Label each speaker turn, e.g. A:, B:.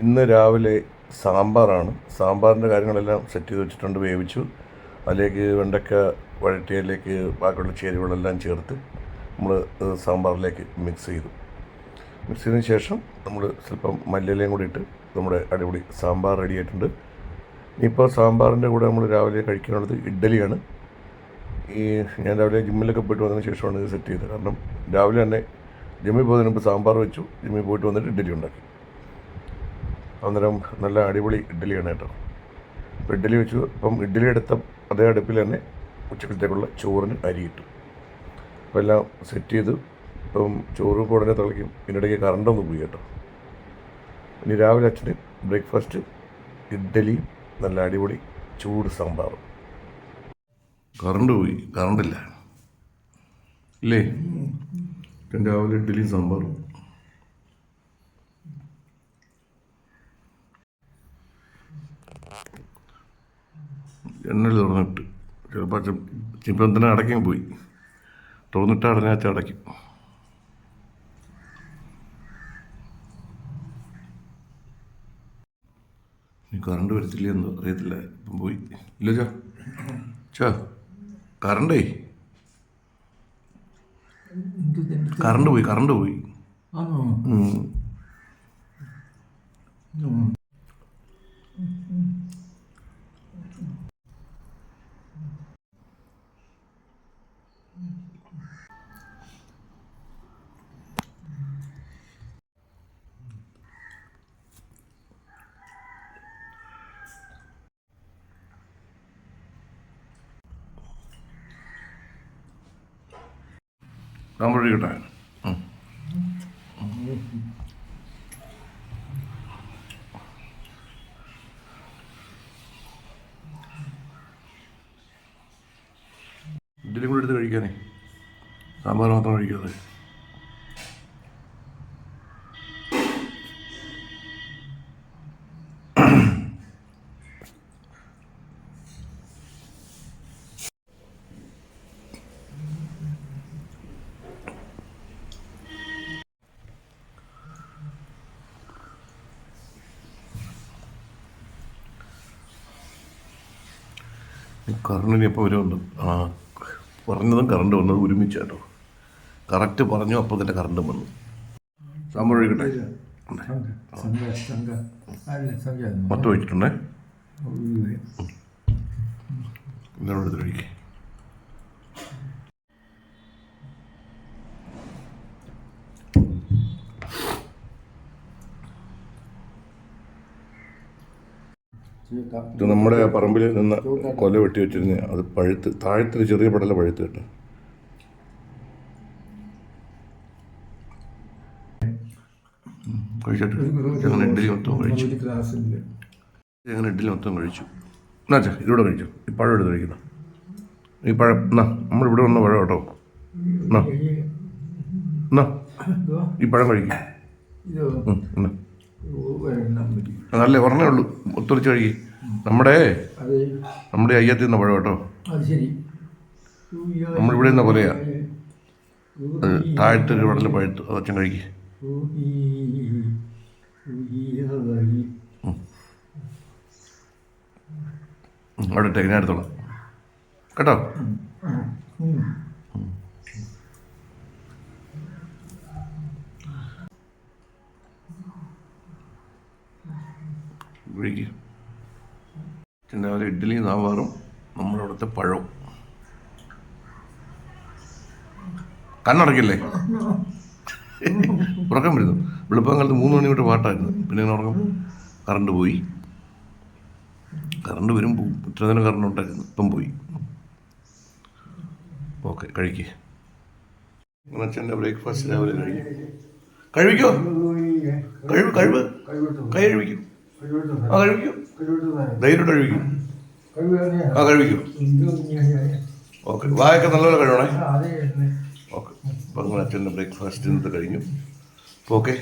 A: ഇന്ന് രാവിലെ സാമ്പാറാണ്. സാമ്പാറിൻ്റെ കാര്യങ്ങളെല്ലാം സെറ്റ് ചെയ്ത് വെച്ചിട്ടുണ്ട്, വേവിച്ചു. അതിലേക്ക് വെണ്ടയ്ക്ക വഴറ്റിയതിലേക്ക് ബാക്കിയുള്ള ചേരുവകളെല്ലാം ചേർത്ത് നമ്മൾ സാമ്പാറിലേക്ക് മിക്സ് ചെയ്തതിന് ശേഷം നമ്മൾ സ്വല്പം മല്ലിയിലയും കൂടി ഇട്ട് നമ്മുടെ അടിപൊളി സാമ്പാർ റെഡി ആയിട്ടുണ്ട്. ഇനിയിപ്പോൾ സാമ്പാറിൻ്റെ കൂടെ നമ്മൾ രാവിലെ കഴിക്കാനുള്ളത് ഇഡ്ഡലിയാണ്. ഞാൻ രാവിലെ ജിമ്മിലൊക്കെ പോയിട്ട് വന്നതിന് ശേഷമാണ് ഇത് സെറ്റ് ചെയ്തത്. കാരണം രാവിലെ തന്നെ ജിമ്മിൽ പോകുന്നതിന് മുമ്പ് സാമ്പാർ വെച്ചു, ജിമ്മിൽ പോയിട്ട് വന്നിട്ട് ഇഡ്ഡലി ഉണ്ടാക്കി. അന്നേരം നല്ല അടിപൊളി ഇഡ്ഡലിയാണ് കേട്ടോ. അപ്പോൾ ഇഡ്ഡലി വെച്ചു. അപ്പം ഇഡ്ഡലി എടുത്ത അതേ അടുപ്പിൽ തന്നെ ഉച്ചക്കലത്തേക്കുള്ള ചോറിന് അരിയിട്ടു. അപ്പോൾ എല്ലാം സെറ്റ് ചെയ്തു. ഇപ്പം ചോറ് ഉടനെ തിളയ്ക്കും. ഇതിനിടയ്ക്ക് കറണ്ടൊന്ന് പോയി കേട്ടോ. ഇനി രാവിലെ അച്ഛന് ബ്രേക്ക്ഫാസ്റ്റ് ഇഡ്ഡലി, നല്ല അടിപൊളി ചൂട് സാമ്പാറും. കറണ്ട് പോയി, കറണ്ടില്ല ഇല്ലേ? രാവിലെ ഇഡ്ഡലിയും സാമ്പാറും. ജനൽ തുറന്നിട്ട് ചിലപ്പോൾ ഇപ്പം തന്നെ അടയ്ക്കാൻ പോയി. തുറന്നിട്ട് അടഞ്ഞാച്ച അടയ്ക്കും. ഇനി കറണ്ട് വരത്തില്ല എന്ന് അറിയത്തില്ല. ഇപ്പം പോയി. ഇല്ല ചാ കറണ്ടേ കറണ്ട് പോയി. സാമ്പാറിക്കട്ടെ. ഇഡ്ഡലി കൂടെ എടുത്ത് കഴിക്കാനേ, സാമ്പാർ മാത്രം കഴിക്കാതെ. കറണ്ടിന് എപ്പോൾ വരുമുണ്ട്? പറഞ്ഞതും കറണ്ട് വന്നത് ഒരുമിച്ച് കേട്ടോ. കറക്റ്റ് പറഞ്ഞു, അപ്പോൾ തന്നെ കറണ്ട് വന്നു. സാമ്പാർ ഒഴിക്കട്ടെ. മൊത്തം ഒഴിച്ചിട്ടുണ്ടേ. ഇന്നോട് എടുത്ത് കഴിക്കേ. ഇത് നമ്മുടെ പറമ്പിൽ നിന്ന് കൊല വെട്ടി വെച്ചിരുന്ന അത് പഴുത്ത് താഴത്തൊരു ചെറിയ പടല പഴുത്ത് കേട്ടോ. കഴിച്ചിട്ട് ഞങ്ങൾ ഇഡ്ഡലി മൊത്തം കഴിച്ചു. എന്നാച്ചാ ഇതിലൂടെ കഴിച്ചു. ഈ പഴം എടുത്ത് കഴിക്കണം. ഈ പഴം എന്നാ നമ്മളിവിടെ വന്ന പഴം കേട്ടോ. എന്നാ ഈ പഴം കഴിക്കും. നല്ല പറഞ്ഞേ ഉള്ളൂ, ഒത്തൊളിച്ച് കഴുകി. നമ്മുടെ അയ്യത്തിൽ നിന്ന് പഴം കേട്ടോ. നമ്മളിവിടെ നിന്ന കൊലയാ. അത് താഴത്തൊരു വടല് പഴുത്തു. അത് അച്ഛൻ കഴുകി. അവിടെ ഇട്ടേ, ഞാൻ എടുത്തോളാം കേട്ടോ. ഒഴിക്കുക. രാവിലെ ഇഡ്ഡലിയും സാമ്പാറും നമ്മുടെ അവിടുത്തെ പഴവും. കണ്ണടക്കില്ലേ? ഉറക്കം വരുന്നു. വെളുപ്പം കാലത്ത് 3 മണി തൊട്ട് പാട്ടായിരുന്നു. പിന്നെ ഉറക്കം. കറണ്ട് പോയി. കറണ്ട് വരും പോവും. ഇത്ര നേരം കറണ്ട് ഉണ്ടായിരുന്നു, ഇപ്പം പോയി. ഓക്കെ, കഴിക്കുക. അച്ഛൻ്റെ ബ്രേക്ക്ഫാസ്റ്റ് രാവിലെ കഴിവിക്കോ. കൈ കഴിവിക്കും. കഴിവിക്കും. ധൈര്യമായിട്ട് കഴിവിക്കും. കഴിവിക്കും. ഓക്കെ, വായൊക്കെ നല്ലപോലെ കഴിവണേ. ഓക്കെ, അപ്പം അച്ഛൻ്റെ ബ്രേക്ക്ഫാസ്റ്റ് ഇന്നത്തെ കഴിഞ്ഞു. ഓക്കെ.